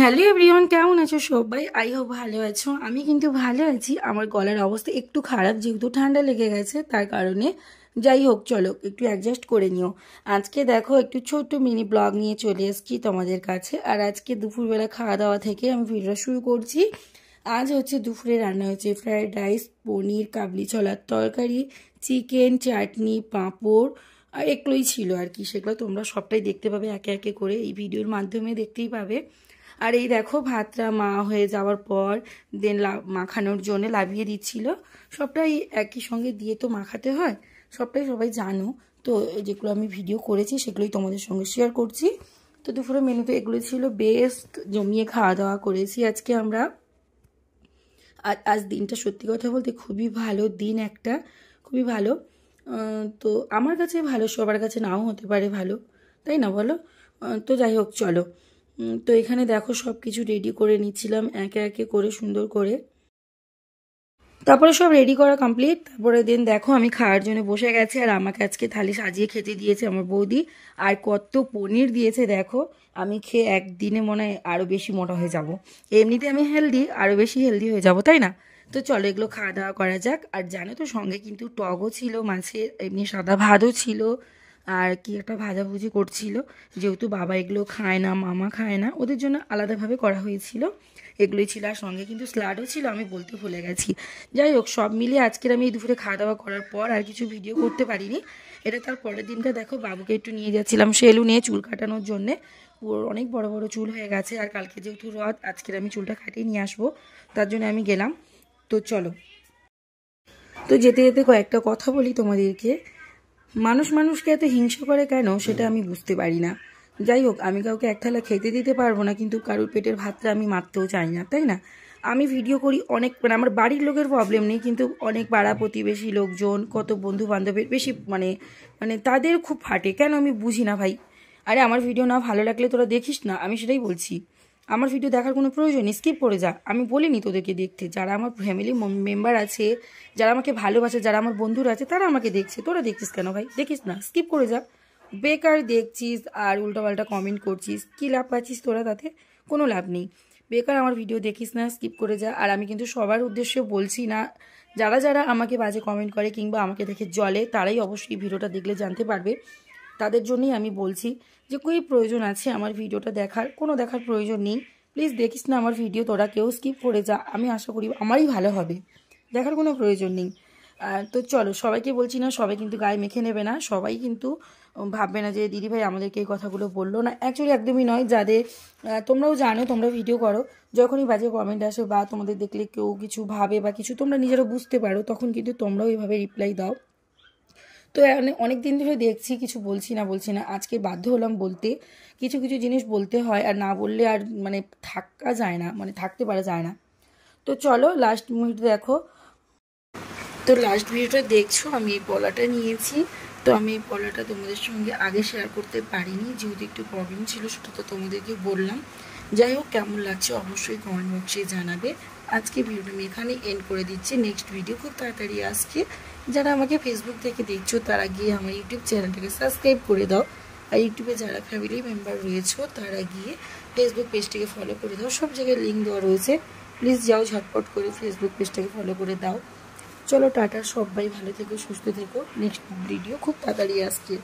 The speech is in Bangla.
হ্যালো এভরিওয়ান, কেমন আছো সবাই? আই হোপ ভালো আছো। আমি কিন্তু ভালো আছি। আমার গলার অবস্থা একটু খারাপ, যেহেতু ঠান্ডা লেগে গেছে তার কারণে। যাই হোক, চলো একটু অ্যাডজাস্ট করে নিও। আজকে দেখো একটু ছোট্ট মিনি ব্লগ নিয়ে চলে এসেছি তোমাদের কাছে। আর আজকে দুপুরবেলা খাওয়া দাওয়া থেকে আমি ভিডিওটা শুরু করছি। আজ হচ্ছে দুপুরে রান্না হয়েছে ফ্রাইড রাইস, পনির, কাবলি ছোলার তরকারি, চিকেন, চাটনি, পাঁপড় আর এগুলোই ছিল আর কি। সেগুলো তোমরা সবটাই দেখতে পাবে একে একে করে, এই ভিডিওর মাধ্যমে দেখতেই পাবে। আর এই দেখো ভাতটা মা হয়ে যাওয়ার পর দেন মাখানোর জন্য লাভিয়ে দিচ্ছিল। সবটাই একই সঙ্গে দিয়ে তো মাখাতে হয়, সবটাই সবাই জানো। তো যেগুলো আমি ভিডিও করেছি সেগুলোই তোমাদের সঙ্গে শেয়ার করছি। তো দুপুরে মেনুতে এগুলো ছিল, বেস্ট জমিয়ে খাওয়া দাওয়া করেছি আজকে আমরা। আজ দিনটা সত্যি কথা বলতে খুবই ভালো দিন একটা, খুবই ভালো। তো আমার কাছে ভালো, সবার কাছে নাও হতে পারে ভালো, তাই না বলো? তো যাই হোক চলো। তো এখানে দেখো সব কিছু রেডি করে নিচ্ছিলাম একে একে করে সুন্দর করে। তারপরে সব রেডি করা কমপ্লিট। তারপরে দেন দেখো আমি খাওয়ার জন্য বসে গেছি। আর আমাকে আজকে থালি সাজিয়ে খেতে দিয়েছে আমার বৌদি। আর কত পনির দিয়েছে দেখো। আমি খেয়ে একদিনে মনে হয় আরও বেশি মোটা হয়ে যাব। এমনিতে আমি হেলদি, আরও বেশি হেলদি হয়ে যাব, তাই না? তো চলো এগুলো খাওয়া দাওয়া করা যাক। আর জানো তো সঙ্গে কিন্তু টকও ছিল মাছের, এমনি সাদা ভাতও ছিল। আর কি একটা ভাজাভুজি করছিল, যেহেতু বাবা এগুলো খায় না, মামা খায় না, ওদের জন্য আলাদাভাবে করা হয়েছিল। এগুলোই ছিল, আর সঙ্গে কিন্তু স্লাডও ছিল, আমি বলতে ভুলে গেছি। যাই হোক, সব মিলিয়ে আজকের আমি এই দুপুরে খাওয়া দাওয়া করার পর আর কিছু ভিডিও করতে পারিনি। এটা তার পরের দিনটা দেখো বাবুকে একটু নিয়ে যাচ্ছিলাম সেলুনে চুল কাটানোর জন্যে। ওর অনেক বড় বড় চুল হয়ে গেছে, আর কালকে যেহেতু রথ, আজকের আমি চুলটা কাটিয়ে নিয়ে আসবো, তার জন্য আমি গেলাম। তো চলো, তো যেতে যেতে কয়েকটা কথা বলি তোমাদেরকে। মানুষকে এত হিংসা করে কেন সেটা আমি বুঝতে পারি না। যাই হোক, আমি কাউকে এক থালা খেতে দিতে পারবো না, কিন্তু কারোর পেটের ভাতটা আমি মারতেও চাই না, তাই না? আমি ভিডিও করি অনেক, মানে আমার বাড়ির লোকের প্রবলেম নেই, কিন্তু অনেক পাড়া প্রতিবেশী লোকজন, কত বন্ধু বান্ধবের বেশি মানে মানে তাদের খুব ফাটে কেন আমি বুঝি না ভাই। আরে আমার ভিডিও না ভালো লাগলে তোরা দেখিস না, আমি সেটাই বলছি। আমার ভিডিও দেখার কোনো প্রয়োজন নেই, স্কিপ করে যা। আমি বলিনি তোদেরকে দেখতে, যারা আমার ফ্যামিলি মেম্বার আছে, যারা আমাকে ভালোবাসে, যারা আমার বন্ধুরা আছে, তারা আমাকে দেখছে। তোরা দেখছিস কেন ভাই? দেখিস না, স্কিপ করে যা। বেকার দেখছিস আর উল্টোপাল্টা কমেন্ট করছিস, কী লাভ পাচ্ছিস তোরা? তাতে কোনো লাভ নেই। বেকার আমার ভিডিও দেখিস না, স্কিপ করে যা। আর আমি কিন্তু সবার উদ্দেশ্যে বলছি না, যারা যারা আমাকে বাজে কমেন্ট করে কিংবা আমাকে দেখে জ্বলে, তারাই অবশ্যই ভিডিওটা দেখলে জানতে পারবে। তাদের জন্যই আমি বলছি যে কী প্রয়োজন আছে আমার ভিডিওটা দেখার? কোনো দেখার প্রয়োজন নেই। প্লিজ দেখিস না আমার ভিডিও, তোরা কেউ স্কিপ করে যা। আমি আশা করি আমারই ভালো হবে, দেখার কোনো প্রয়োজন নেই। তো চলো, সবাইকে বলছি না, সবাই কিন্তু গায়ে মেখে নেবে না, সবাই কিন্তু ভাববে না যে দিদিভাই আমাদেরকে এই কথাগুলো বললো না। অ্যাকচুয়ালি একদমই নয়। যাদের তোমরাও জানো, তোমরা ভিডিও করো, যখনই বাজে কমেন্ট আসে বা তোমাদের দেখলে কেউ কিছু ভাবে বা কিছু তোমরা নিজেরাও বুঝতে পারো, তখন কিন্তু তোমরাও এইভাবে রিপ্লাই দাও। তো অনেক দিন ধরে দেখছি কিছু বলছি না, আজকে বাধ্য হলাম বলতে। কিছু কিছু জিনিস বলতে হয়, আর না বললে আর মানে থাকা যায় না, মানে থাকতে পারা যায় না। তো চলো লাস্ট মিনিট দেখো। তো লাস্ট ভিডিওটা দেখছো, আমি এই পলাটা নিয়েছি। তো আমি এই পলাটা তোমাদের সঙ্গে আগে শেয়ার করতে পারিনি, যেহেতু একটু প্রবলেম ছিল, সেটা তো তোমাদেরকে বললাম। যাই হোক, কেমন লাগছে অবশ্যই কমেন্ট বক্সে জানাবে। আজকে ভিডিওটা আমি এখানে এন্ড করে দিচ্ছি। নেক্সট ভিডিও খুব তাড়াতাড়ি আসছে। যারা আমাকে ফেসবুক থেকে দেখছো, তারা গিয়ে আমার ইউটিউব চ্যানেলটাকে সাবস্ক্রাইব করে দাও। আর ইউটিউবে যারা ফ্যামিলি মেম্বার রয়েছো, তারা গিয়ে ফেসবুক পেজটাকে ফলো করে দাও। সব জায়গায় লিঙ্ক দেওয়া রয়েছে, প্লিজ যাও ঝটপট করে ফেসবুক পেজটাকে ফলো করে দাও। চলো টাটা, সবাই ভালো থেকো, সুস্থ থেকো। নেক্সট ভিডিও খুব তাড়াতাড়ি আসছে।